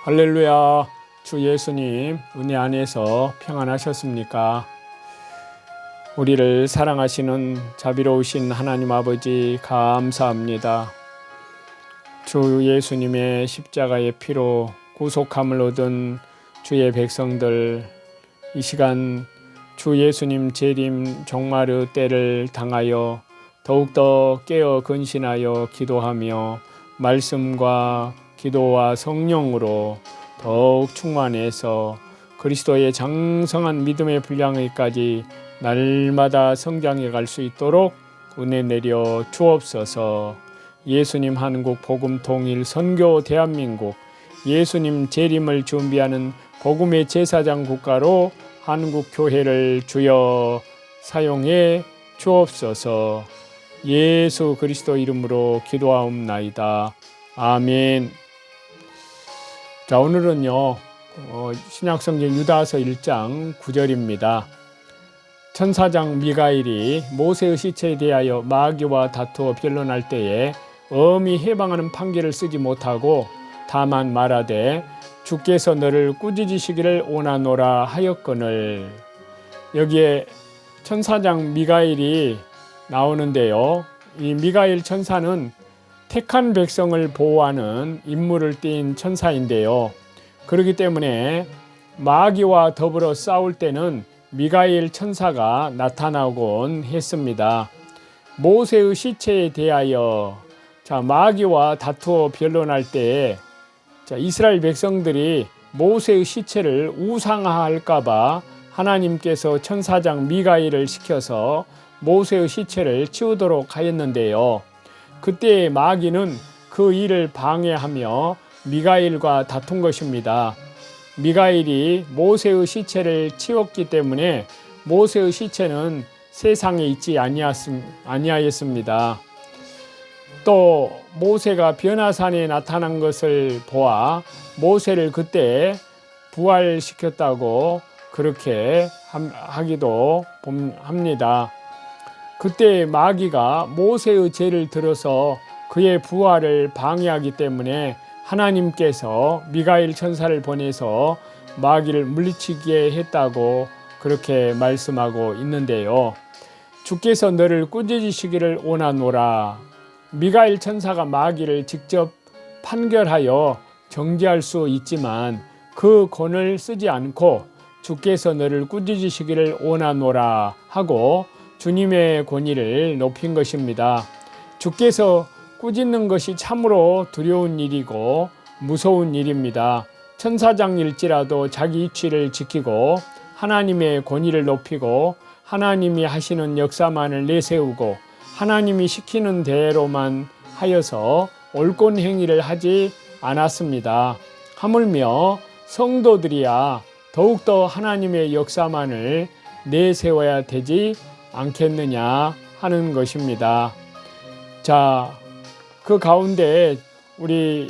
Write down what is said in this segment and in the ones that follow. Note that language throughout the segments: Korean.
할렐루야. 주 예수님 은혜 안에서 평안하셨습니까? 우리를 사랑하시는 자비로우신 하나님 아버지 감사합니다. 주 예수님의 십자가의 피로 구속함을 얻은 주의 백성들, 이 시간 주 예수님 재림 종말의 때를 당하여 더욱더 깨어 근신하여 기도하며 말씀과 기도와 성령으로 더욱 충만해서 그리스도의 장성한 믿음의 분량에까지 날마다 성장해 갈 수 있도록 은혜 내려 주옵소서. 예수님 한국 복음 통일 선교 대한민국, 예수님 재림을 준비하는 복음의 제사장 국가로 한국 교회를 주여 사용해 주옵소서. 예수 그리스도 이름으로 기도하옵나이다. 아멘. 자, 오늘은요 신약성경 유다서 1장 9절입니다. 천사장 미가엘이 모세의 시체에 대하여 마귀와 다투어 변론할 때에 엄히 해방하는 판결을 쓰지 못하고 다만 말하되 주께서 너를 꾸짖으시기를 원하노라 하였거늘. 여기에 천사장 미가엘이 나오는데요, 이 미가엘 천사는 택한 백성을 보호하는 임무를 띈 천사인데요, 그렇기 때문에 마귀와 더불어 싸울 때는 미가엘 천사가 나타나곤 했습니다. 모세의 시체에 대하여, 마귀와 다투어 변론할 때 이스라엘 백성들이 모세의 시체를 우상화할까봐 하나님께서 천사장 미가엘을 시켜서 모세의 시체를 치우도록 하였는데요, 그때 마귀는 그 일을 방해하며 미가엘과 다툰 것입니다. 미가엘이 모세의 시체를 치웠기 때문에 모세의 시체는 세상에 있지 아니하였습니다. 또 모세가 변화산에 나타난 것을 보아 모세를 그때 부활시켰다고 그렇게 하기도 합니다. 그때 마귀가 모세의 죄를 들어서 그의 부활을 방해하기 때문에 하나님께서 미가엘 천사를 보내서 마귀를 물리치게 했다고 그렇게 말씀하고 있는데요, 주께서 너를 꾸짖으시기를 원하노라. 미가엘 천사가 마귀를 직접 판결하여 정죄할 수 있지만 그 권을 쓰지 않고 주께서 너를 꾸짖으시기를 원하노라 하고 주님의 권위를 높인 것입니다. 주께서 꾸짖는 것이 참으로 두려운 일이고 무서운 일입니다. 천사장일지라도 자기 이치를 지키고 하나님의 권위를 높이고 하나님이 하시는 역사만을 내세우고 하나님이 시키는 대로만 하여서 옳은 행위를 하지 않았습니다. 하물며 성도들이야 더욱더 하나님의 역사만을 내세워야 되지 않겠느냐 하는 것입니다. 자, 그 가운데 우리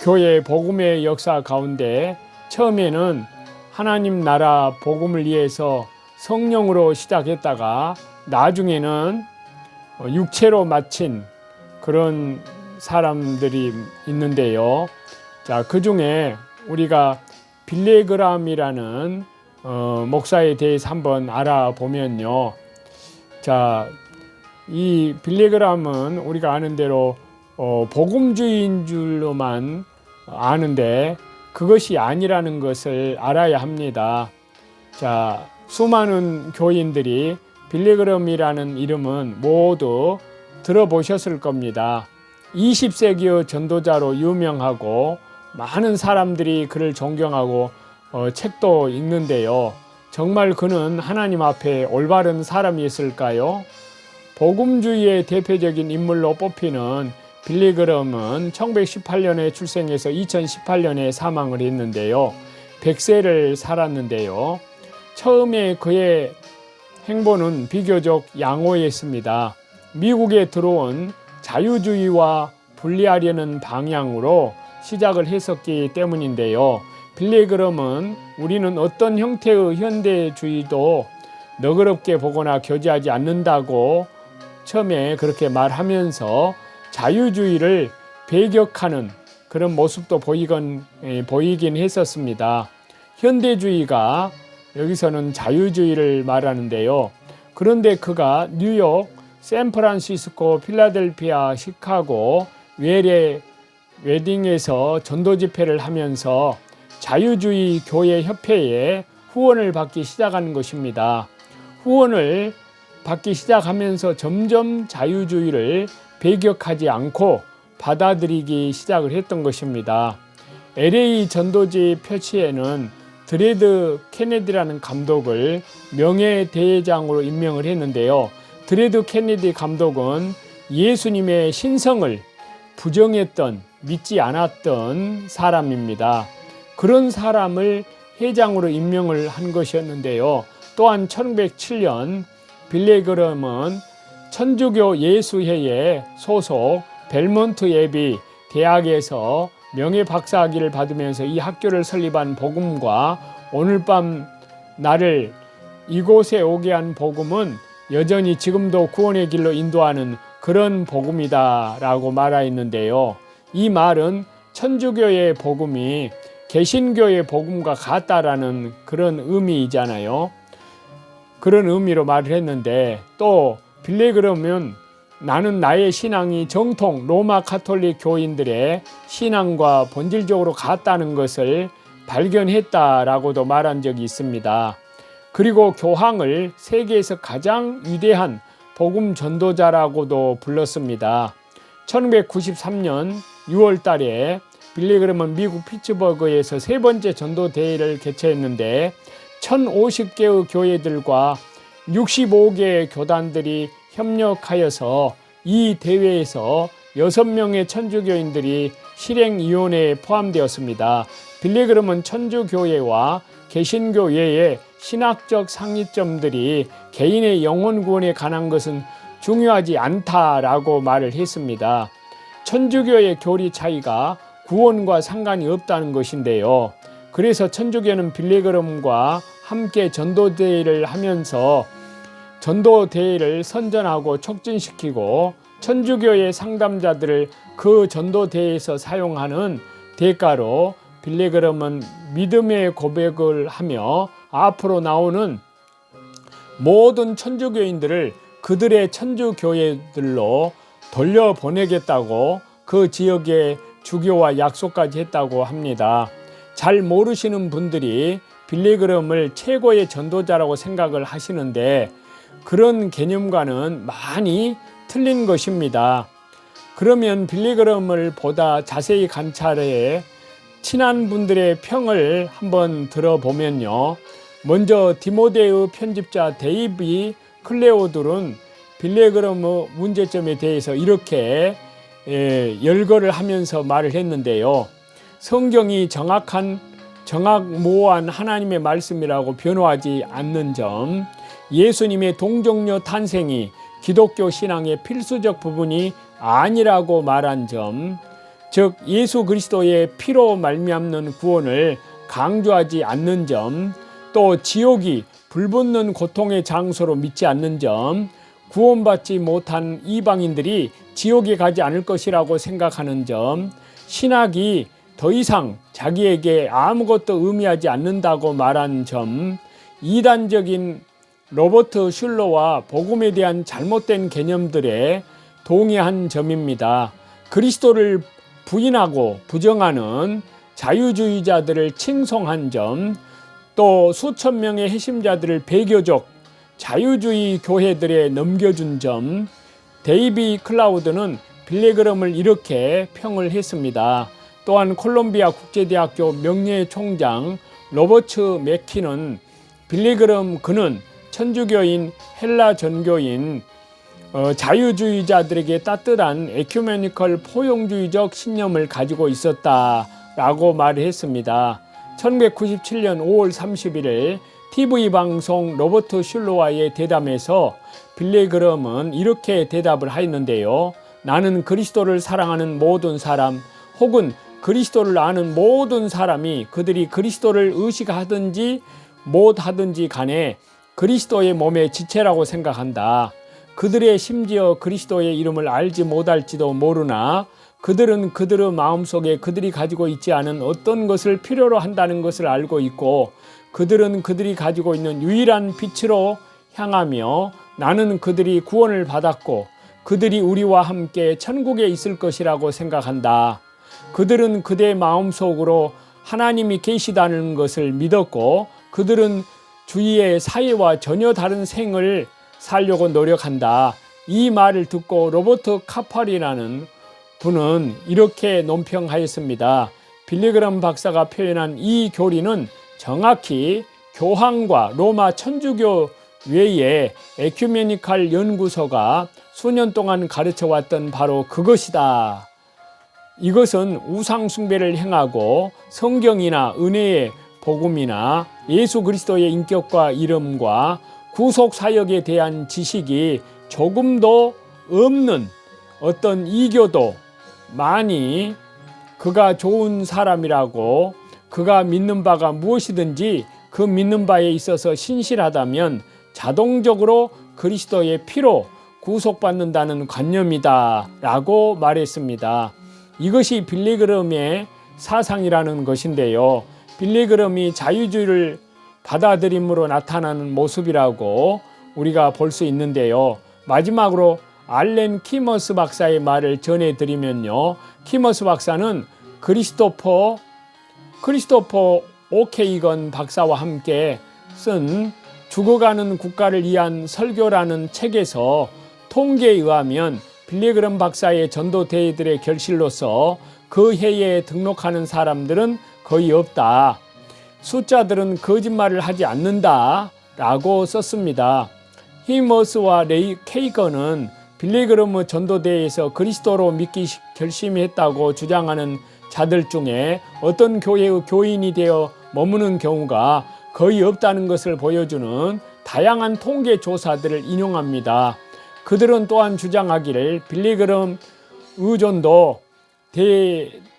교회 복음의 역사 가운데 처음에는 하나님 나라 복음을 위해서 성령으로 시작했다가 나중에는 육체로 마친 그런 사람들이 있는데요. 자, 그 중에 우리가 빌레그람이라는 목사에 대해서 한번 알아보면요, 이 빌레그람은 우리가 아는 대로 복음주의인 줄로만 아는데 그것이 아니라는 것을 알아야 합니다. 수많은 교인들이 빌레그람이라는 이름은 모두 들어보셨을 겁니다. 20세기의 전도자로 유명하고 많은 사람들이 그를 존경하고 책도 읽는데요, 정말 그는 하나님 앞에 올바른 사람이었을까요? 복음주의의 대표적인 인물로 뽑히는 빌레그람은 1918년에 출생해서 2018년에 사망을 했는데요, 100세를 살았는데요, 처음에 그의 행보는 비교적 양호했습니다. 미국에 들어온 자유주의와 분리하려는 방향으로 시작을 했었기 때문인데요, 빌레그람은 우리는 어떤 형태의 현대주의도 너그럽게 보거나 교제하지 않는다고 처음에 그렇게 말하면서 자유주의를 배격하는 그런 모습도 보이긴 했었습니다. 현대주의가 여기서는 자유주의를 말하는데요. 그런데 그가 뉴욕, 샌프란시스코, 필라델피아, 시카고, 웰의 웨딩에서 전도 집회를 하면서 자유주의 교회 협회에 후원을 받기 시작하는 것입니다. 후원을 받기 시작하면서 점점 자유주의를 배격하지 않고 받아들이기 시작을 했던 것입니다. LA 전도지 표지에는 드레드 케네디라는 감독을 명예대회장으로 임명을 했는데요. 드레드 케네디 감독은 예수님의 신성을 부정했던, 믿지 않았던 사람입니다. 그런 사람을 회장으로 임명을 한 것이었는데요. 또한 1907년 빌리그램은 천주교 예수회의 소속 벨몬트 예비 대학에서 명예박사학위를 받으면서 이 학교를 설립한 복음과 오늘 밤 나를 이곳에 오게 한 복음은 여전히 지금도 구원의 길로 인도하는 그런 복음이다 라고 말하였는데요. 이 말은 천주교의 복음이 개신교의 복음과 같다라는 그런 의미이잖아요. 그런 의미로 말을 했는데, 또 빌리그램은 나는 나의 신앙이 정통 로마 가톨릭 교인들의 신앙과 본질적으로 같다는 것을 발견했다라고도 말한 적이 있습니다. 그리고 교황을 세계에서 가장 위대한 복음 전도자라고도 불렀습니다. 1993년 6월 달에 빌리그램은 미국 피츠버그에서 세 번째 전도 대회를 개최했는데 1050개의 교회들과 65개의 교단들이 협력하여서 이 대회에서 6명의 천주교인들이 실행위원회에 포함되었습니다. 빌리그램은 천주교회와 개신교 외의 신학적 상이점들이 개인의 영혼 구원에 관한 것은 중요하지 않다라고 말을 했습니다. 천주교의 교리 차이가 구원과 상관이 없다는 것인데요. 그래서 천주교는 빌리그램과 함께 전도대회를 하면서 전도대회를 선전하고 촉진시키고 천주교의 상담자들을 그 전도대회에서 사용하는 대가로 빌리그램은 믿음의 고백을 하며 앞으로 나오는 모든 천주교인들을 그들의 천주교회들로 돌려보내겠다고 그 지역에 주교와 약속까지 했다고 합니다. 잘 모르시는 분들이 빌리그램을 최고의 전도자라고 생각을 하시는데 그런 개념과는 많이 틀린 것입니다. 그러면 빌리그램을 보다 자세히 관찰해 친한 분들의 평을 한번 들어보면요. 먼저 디모데의 편집자 데이비 클레오들은 빌리그램의 문제점에 대해서 이렇게 열거를 하면서 말을 했는데요. 성경이 정확모호한 하나님의 말씀이라고 변호하지 않는 점, 예수님의 동정녀 탄생이 기독교 신앙의 필수적 부분이 아니라고 말한 점, 즉 예수 그리스도의 피로 말미암는 구원을 강조하지 않는 점, 또 지옥이 불붙는 고통의 장소로 믿지 않는 점, 구원받지 못한 이방인들이 지옥에 가지 않을 것이라고 생각하는 점, 신학이 더 이상 자기에게 아무것도 의미하지 않는다고 말한 점, 이단적인 로버트 슐러와 복음에 대한 잘못된 개념들에 동의한 점입니다. 그리스도를 부인하고 부정하는 자유주의자들을 칭송한 점, 또 수천 명의 핵심자들을 배교적 자유주의 교회들에 넘겨준 점, 데이비 클라우드는 빌리그램을 이렇게 평을 했습니다. 또한 콜롬비아 국제대학교 명예총장 로버트 맥키는 빌리그램 그는 천주교인, 헬라 전교인, 자유주의자들에게 따뜻한 에큐메니컬 포용주의적 신념을 가지고 있었다라고 말을 했습니다. 1997년 5월 31일 TV 방송 로버트 슐러와의 대담에서 빌리그램은 이렇게 대답을 하였는데요. 나는 그리스도를 사랑하는 모든 사람 혹은 그리스도를 아는 모든 사람이 그들이 그리스도를 의식하든지 못하든지 간에 그리스도의 몸의 지체라고 생각한다. 그들의 심지어 그리스도의 이름을 알지 못할지도 모르나 그들은 그들의 마음속에 그들이 가지고 있지 않은 어떤 것을 필요로 한다는 것을 알고 있고, 그들은 그들이 가지고 있는 유일한 빛으로 향하며, 나는 그들이 구원을 받았고 그들이 우리와 함께 천국에 있을 것이라고 생각한다. 그들은 그들의 마음속으로 하나님이 계시다는 것을 믿었고, 그들은 주위의 사회와 전혀 다른 생을 살려고 노력한다. 이 말을 듣고 로버트 카팔이라는 분은 이렇게 논평하였습니다. 빌리그람 박사가 표현한 이 교리는 정확히 교황과 로마 천주교 외에 에큐메니칼 연구소가 수년 동안 가르쳐왔던 바로 그것이다. 이것은 우상 숭배를 행하고 성경이나 은혜의 복음이나 예수 그리스도의 인격과 이름과 구속 사역에 대한 지식이 조금도 없는 어떤 이교도 많이 그가 좋은 사람이라고, 그가 믿는 바가 무엇이든지 그 믿는 바에 있어서 신실하다면 자동적으로 그리스도의 피로 구속받는다는 관념이다 라고 말했습니다. 이것이 빌리그럼의 사상이라는 것인데요, 빌리그럼이 자유주의를 받아들임으로 나타나는 모습이라고 우리가 볼 수 있는데요. 마지막으로 알렌 키머스 박사의 말을 전해드리면요, 키머스 박사는 크리스토퍼 오케이건 박사와 함께 쓴 죽어가는 국가를 위한 설교라는 책에서 통계에 의하면 빌리그럼 박사의 전도 대회들의 결실로서 그 해에 등록하는 사람들은 거의 없다. 숫자들은 거짓말을 하지 않는다 라고 썼습니다. 히머스와 레이 케이건은 빌리그럼의 전도대회에서 그리스도로 믿기 결심했다고 주장하는 자들 중에 어떤 교회의 교인이 되어 머무는 경우가 거의 없다는 것을 보여주는 다양한 통계 조사들을 인용합니다. 그들은 또한 주장하기를 빌리그럼 의존도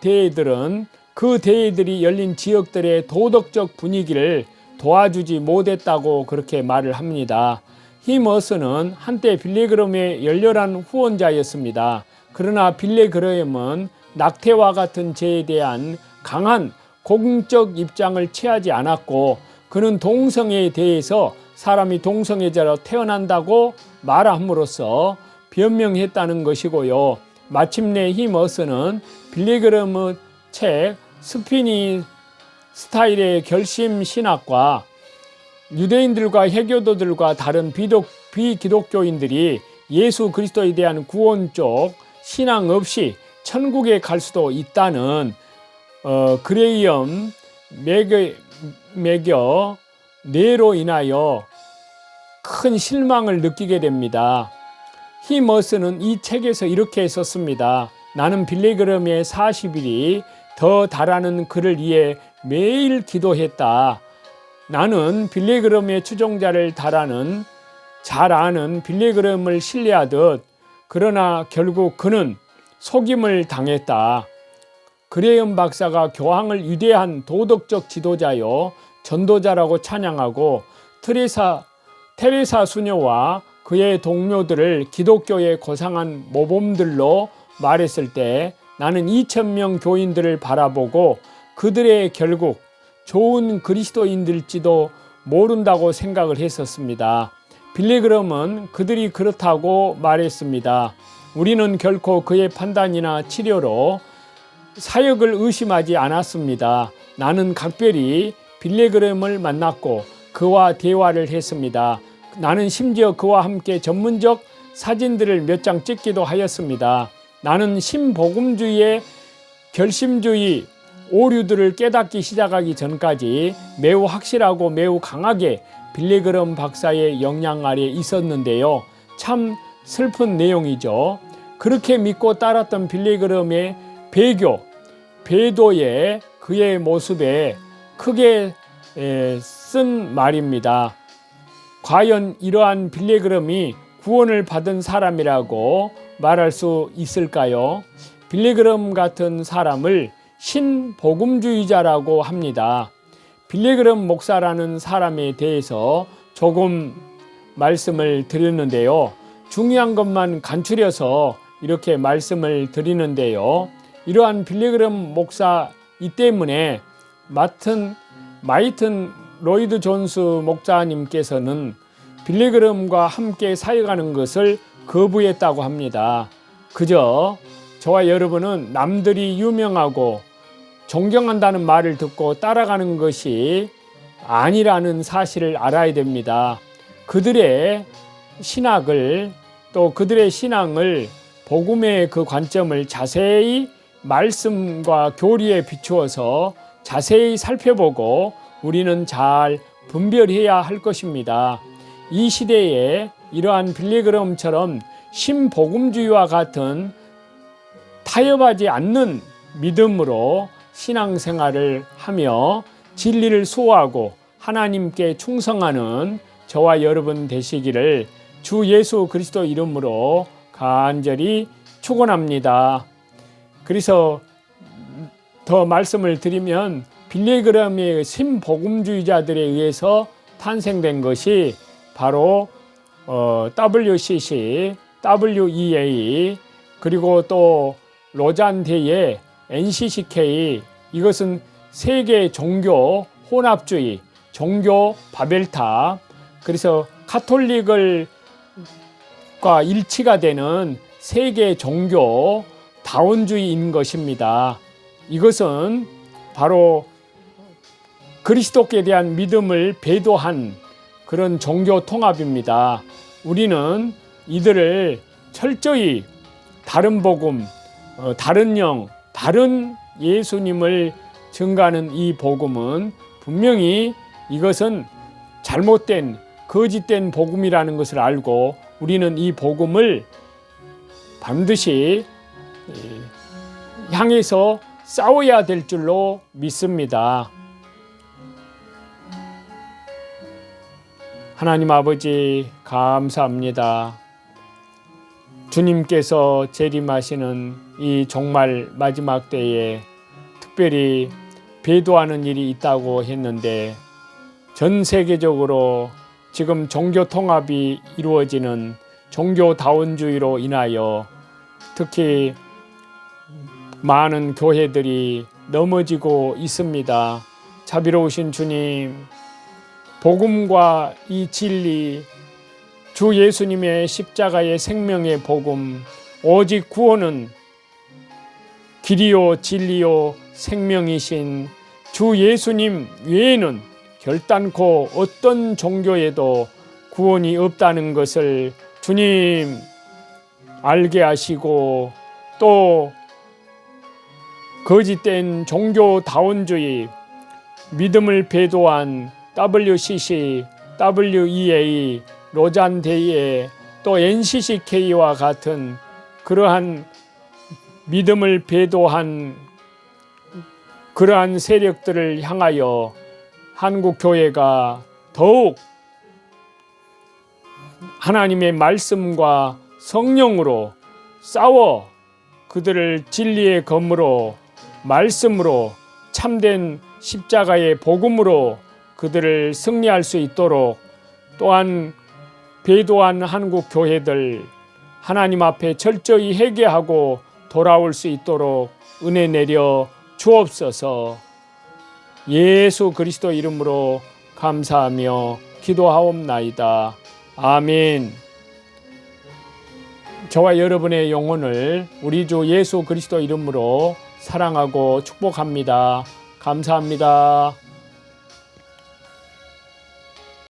대회들은 그 대회들이 열린 지역들의 도덕적 분위기를 도와주지 못했다고 그렇게 말을 합니다. 히머스는 한때 빌리그럼의 열렬한 후원자였습니다. 그러나 빌리그럼은 낙태와 같은 죄에 대한 강한 공적 입장을 취하지 않았고, 그는 동성애에 대해서 사람이 동성애자로 태어난다고 말함으로써 변명했다는 것이고요. 마침내 히머스는 빌리그럼의 책 스피니 스타일의 결심 신학과 유대인들과 해교도들과 다른 비기독교인들이 예수 그리스도에 대한 구원 쪽 신앙 없이 천국에 갈 수도 있다는 그레이엄 매겨 뇌로 인하여 큰 실망을 느끼게 됩니다. 히머스는 이 책에서 이렇게 썼습니다. 나는 빌리그럼의 40일이 더 달하는 그를 위해 매일 기도했다. 나는 빌리그럼의 추종자를 잘 아는 빌리그럼을 신뢰하듯, 그러나 결국 그는 속임을 당했다. 그레이엄 박사가 교황을 위대한 도덕적 지도자요 전도자라고 찬양하고 테레사 수녀와 그의 동료들을 기독교의 고상한 모범들로 말했을 때 나는 2,000명 교인들을 바라보고 그들의 결국 좋은 그리스도인들일지도 모른다고 생각을 했었습니다. 빌리그럼은 그들이 그렇다고 말했습니다. 우리는 결코 그의 판단이나 치료로 사역을 의심하지 않았습니다. 나는 각별히 빌리그럼을 만났고 그와 대화를 했습니다. 나는 심지어 그와 함께 전문적 사진들을 몇 장 찍기도 하였습니다. 나는 신복음주의의 결심주의 오류들을 깨닫기 시작하기 전까지 매우 확실하고 매우 강하게 빌리그럼 박사의 영향 아래 있었는데요. 참 슬픈 내용이죠. 그렇게 믿고 따랐던 빌리그럼의 배도의 그의 모습에 크게 쓴 말입니다. 과연 이러한 빌리그럼이 구원을 받은 사람이라고 말할 수 있을까요? 빌리그럼 같은 사람을 신복음주의자라고 합니다. 빌리그럼 목사라는 사람에 대해서 조금 말씀을 드렸는데요. 중요한 것만 간추려서 이렇게 말씀을 드리는데요. 이러한 빌리그럼 목사 이 때문에 마이튼 로이드 존스 목사님께서는 빌리그럼과 함께 사역하는 것을 거부했다고 합니다. 그저 저와 여러분은 남들이 유명하고 존경한다는 말을 듣고 따라가는 것이 아니라는 사실을 알아야 됩니다. 그들의 신학을 또 그들의 신앙을 복음의 그 관점을 자세히 말씀과 교리에 비추어서 자세히 살펴보고 우리는 잘 분별해야 할 것입니다. 이 시대에 이러한 빌리그럼처럼 신복음주의와 같은 타협하지 않는 믿음으로 신앙생활을 하며 진리를 수호하고 하나님께 충성하는 저와 여러분 되시기를 주 예수 그리스도 이름으로 간절히 축원합니다. 그래서 더 말씀을 드리면 빌리그럼의 신복음주의자들에 의해서 탄생된 것이 바로 WCC, WEA 그리고 또 로잔대의 NCCK 이것은 세계 종교 혼합주의, 종교 바벨탑 그래서 카톨릭과 일치가 되는 세계 종교 다원주의인 것입니다. 이것은 바로 그리스도께 대한 믿음을 배도한 그런 종교 통합입니다. 우리는 이들을 철저히 다른 복음, 다른 영, 다른 예수님을 증가하는 이 복음은 분명히 이것은 잘못된 거짓된 복음이라는 것을 알고 우리는 이 복음을 반드시 향해서 싸워야 될 줄로 믿습니다. 하나님 아버지 감사합니다. 주님께서 재림하시는 이 종말 마지막 때에 특별히 배도하는 일이 있다고 했는데 전 세계적으로 지금 종교 통합이 이루어지는 종교다원주의로 인하여 특히 많은 교회들이 넘어지고 있습니다. 자비로우신 주님, 복음과 이 진리, 주 예수님의 십자가의 생명의 복음, 오직 구원은 길이요 진리요 생명이신 주 예수님 외에는 결단코 어떤 종교에도 구원이 없다는 것을 주님 알게 하시고 또 거짓된 종교다원주의, 믿음을 배도한 WCC, WEA, 로잔대의 또 NCCK와 같은 그러한 믿음을 배도한 그러한 세력들을 향하여 한국 교회가 더욱 하나님의 말씀과 성령으로 싸워 그들을 진리의 검으로 말씀으로 참된 십자가의 복음으로 그들을 승리할 수 있도록 또한 배도한 한국 교회들 하나님 앞에 철저히 회개하고 돌아올 수 있도록 은혜 내려 주옵소서. 예수 그리스도 이름으로 감사하며 기도하옵나이다. 아멘. 저와 여러분의 영혼을 우리 주 예수 그리스도 이름으로 사랑하고 축복합니다. 감사합니다.